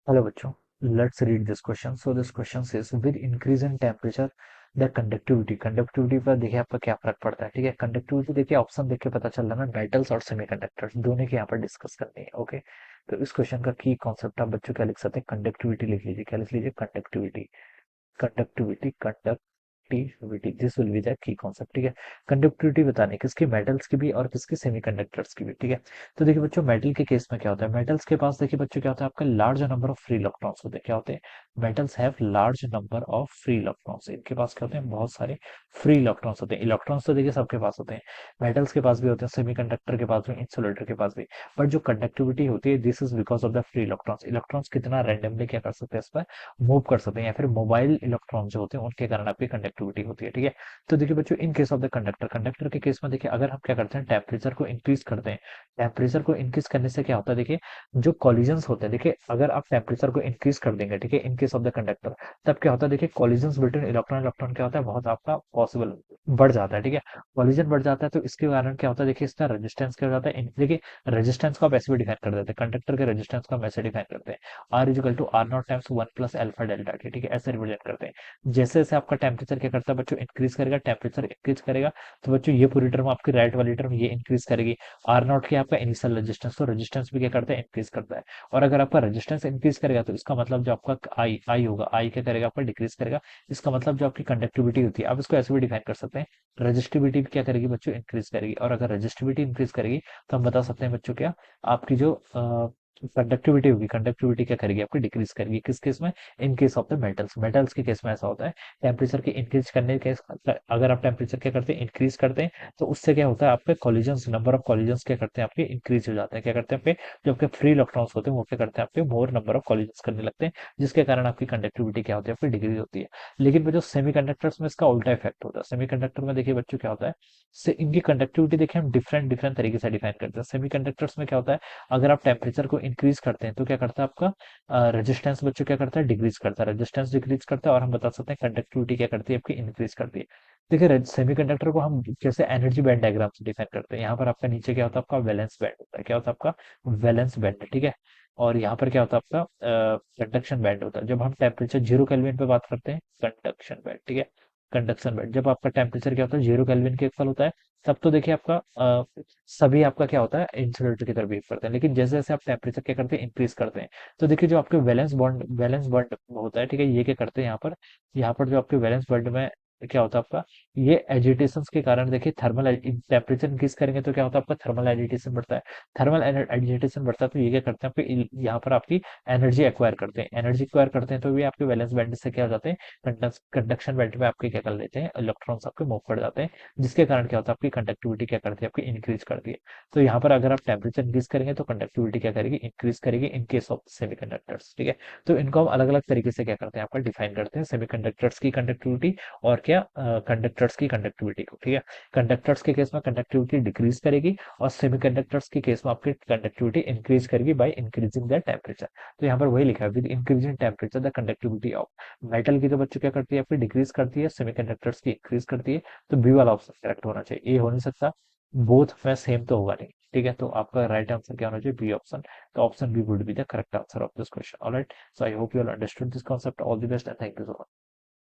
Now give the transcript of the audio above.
Hello बच्चों, let's read this question. So this question says with increase in temperature the conductivity पर देखिए आपका क्या फर्क पड़ता है। ठीक है, कंडक्टिविटी देखिए ऑप्शन देख के पता चल रहा है ना, मेटल्स और सेमीकंडक्टर्स दोनों की यहाँ पर डिस्कस करनी है। ओके, तो इस क्वेश्चन का की कॉन्सेप्ट आप बच्चों क्या लिख सकते हैं, कंडक्टिविटी लिख लीजिए। क्या लिख लीजिए? Conductivity. Conductivity this will be the key concept. ठीक है, कंडक्टिविटी बताने किसकी, मेटल्स की भी और किसकी, सेमीकंडक्टर्स की भी। ठीक है, तो देखिए बच्चों मेटल के केस में क्या होता है, मेटल्स के पास देखिए बच्चों क्या होता है, आपका large number of free electrons होते हैं। क्या होते हैं? Metals have large number of free electrons. इनके पास क्या होते हैं, बहुत सारे फ्री इलेक्ट्रॉन्स होते हैं। इलेक्ट्रॉन्स तो देखिए सबके पास होते हैं, मेटल्स के पास भी होते हैं, सेमीकंडक्टर के पास भी, इंसुलेटर के पास भी। बट जो कंडक्टिविटी होती है this is because of the free electrons. Electrons कितना रैंडमली क्या कर सकते हैं, इस पर मूव कर सकते हैं, या फिर मोबाइल इलेक्ट्रॉन जो होते हैं उनके कारण आपकी कंडक्टिविटी होती है। ठीक है, तो देखिए बच्चों in case of the conductor, conductor के केस में देखिए अगर हम क्या करते हैं, टेम्परेचर को इंक्रीज करते हैं। टेम्परेचर को इंक्रीज करने से क्या होता है, देखिए जो कॉलिजन्स होते हैं, देखिए अगर आप टेम्परेचर को इंक्रीज कर देंगे, ठीक है, in case of the conductor, तब क्या होता है, देखिए कॉलिजन्स बिटवीन इलेक्ट्रॉन इलेक्ट्रॉन क्या होता है, बहुत आपका पॉसिबल बढ़ जाता है। ठीक है, कॉलिजन बढ़ जाता है तो इसके कारण क्या होता है, देखिए इसका रेजिस्टेंस क्या हो जाता है। देखिए रेजिस्टेंस को आप ऐसे भी डिफाइन कर देते हैं, कंडक्टर के रेजिस्टेंस को हम ऐसे डिफाइन करते हैं, R is equal to R naught times one plus alpha delta T. ठीक है, ऐसे रिप्रेजेंट करते हैं। जैसे जैसे आपका टेम्परेचर क्या करता है बच्चों, इंक्रीज करेगा, टेम्परेचर इंक्रीज करेगा, तो बच्चों ये पूरी टर्म आपकी राइट वाली टर्म ये इंक्रीज करेगी। आर नॉट की आपका इनिशियल रेजिस्टेंस, तो रेजिस्टेंस भी क्या करता है, इंक्रीज करता है। और अगर आपका रेजिस्टेंस इंक्रीज करेगा तो इसका मतलब जो आपका आई आई होगा, आई क्या करेगा, आपका डिक्रीज करेगा। इसका मतलब जो आपकी कंडक्टिविटी होती है, आप इसको ऐसे भी डिफाइन कर सकते हैं, रेजिस्टिविटी भी क्या करेगी बच्चों, इंक्रीज करेगी। और अगर रेजिस्टिविटी इंक्रीज करेगी तो हम बता सकते हैं बच्चों क्या, आपकी जो कंडक्टिविटी होगी, कंडक्टिविटी क्या करेगी, आपकी डिक्रीज करेगी। किस केस में? In case of the metals. Metals के केस में ऐसा होता है, टेम्परेचर के इंक्रीज करने के, अगर आप टेम्परेचर क्या करते हैं, इंक्रीज करते हैं, तो उससे क्या होता है, आपके कॉलिजन्स, नंबर ऑफ कॉलिजन्स क्या करते हैं, आपके इंक्रीज हो जाते हैं। क्या करते हैं, आपके जो आपके फ्री इलेक्ट्रॉन्स होते हैं वो क्या करते हैं, आपके मोर नंबर ऑफ कॉलिजन्स करने लगते हैं, जिसके कारण आपकी कंडक्टिविटी क्या होती है, आपकी डिग्री होती है। लेकिन जो सेमीकंडक्टर्स में इसका उल्टा इफेक्ट होता है। सेमीकंडक्टर में देखिए बच्चों क्या होता है, से इनकी कंडक्टिविटी देखिए हम डिफरेंट डिफरेंट तरीके से डिफाइन करते हैं। सेमीकंडक्टर्स में क्या होता है, अगर आप टेम्परेचर को इंक्रीज करते हैं तो क्या करता है, आपका रेजिस्टेंस बच्चों क्या करता है, डिक्रीज करता है, रेजिस्टेंस डिक्रीज करता है। और हम बता सकते हैं कंडक्टिविटी क्या करती है, आपकी इंक्रीज करती है। देखिए सेमीकंडक्टर को हम जैसे एनर्जी बैंड डायग्राम से डिफाइन करते हैं। यहाँ पर आपका नीचे क्या होता है, आपका वैलेंस बैंड होता है। क्या होता है, आपका वैलेंस बैंड। ठीक है, और यहाँ पर क्या होता है, आपका कंडक्शन बैंड होता है। जब हम टेम्परेचर 0 केल्विन पे बात करते हैं, कंडक्शन बैंड। ठीक है, कंडक्शन बैंड जब आपका टेम्परेचर क्या होता है, 0 केल्विन के इक्वल होता है, तब तो देखिए आपका सभी आपका क्या होता है, इंसुलेटर की तरफ बिहेव करते हैं। लेकिन जैसे जैसे आप टेम्परेचर क्या करते हैं, इंक्रीज करते हैं, तो देखिए जो आपके वैलेंस बॉन्ड होता है, ठीक है, ये क्या करते हैं, यहाँ पर जो आपके वैलेंस बॉन्ड में क्या होता है, आपका ये एजिटेशंस के कारण देखिए थर्मल टेम्परेचर इंक्रीज करेंगे तो क्या होता है, आपका थर्मल एजिटेशन बढ़ता है। थर्मल एजिटेशन बढ़ता है तो ये क्या करते हैं, आपके यहाँ पर आपकी एनर्जी एक्वायर करते हैं। एनर्जी एक्वायर करते हैं तो भी आपके वैलेंस बैंड से क्या हो जाते हैं, कंडक्शन बैंड में आपके क्या कर लेते हैं, इलेक्ट्रॉन्स आपके मूव कर जाते हैं, जिसके कारण क्या होता है, आपकी कंडक्टिविटी क्या करती है, आपकी इंक्रीज करती है। तो यहाँ पर अगर आप टेम्परेचर इंक्रीज करेंगे तो कंडक्टिविटी क्या करेगी, इंक्रीज करेगी इन केस ऑफ सेमीकंडक्टर्स। ठीक है, तो इनको हम अलग अलग तरीके से क्या करते हैं, आपका डिफाइन करते हैं, सेमीकंडक्टर्स की कंडक्टिविटी और क्या कंडक्टर्स की कंडक्टिविटी को। ठीक है, कंडक्टर्स के केस में कंडक्टिविटी डिक्रीज करेगी और सेमीकंडक्टर्स के केस में आपकी कंडक्टिविटी इंक्रीज करेगी बाय इंक्रीजिंग द टेम्परेचर। तो यहाँ पर वही लिखा है, with increasing temperature the conductivity of metal की तो बच्चों क्या करती है, आपकी डिक्रीज करती है, सेमीकंडक्टर्स की इंक्रीज करती है। तो बी वाला ऑप्शन करेक्ट होना चाहिए, ए हो नहीं सकता, बोथ में सेम तो होगा नहीं। ठीक है, तो आपका राइट आंसर क्या होना चाहिए, बी ऑप्शन। तो option B would be the correct answer of this question. Alright, so I hope you all understood this concept. All the best and thank you so much.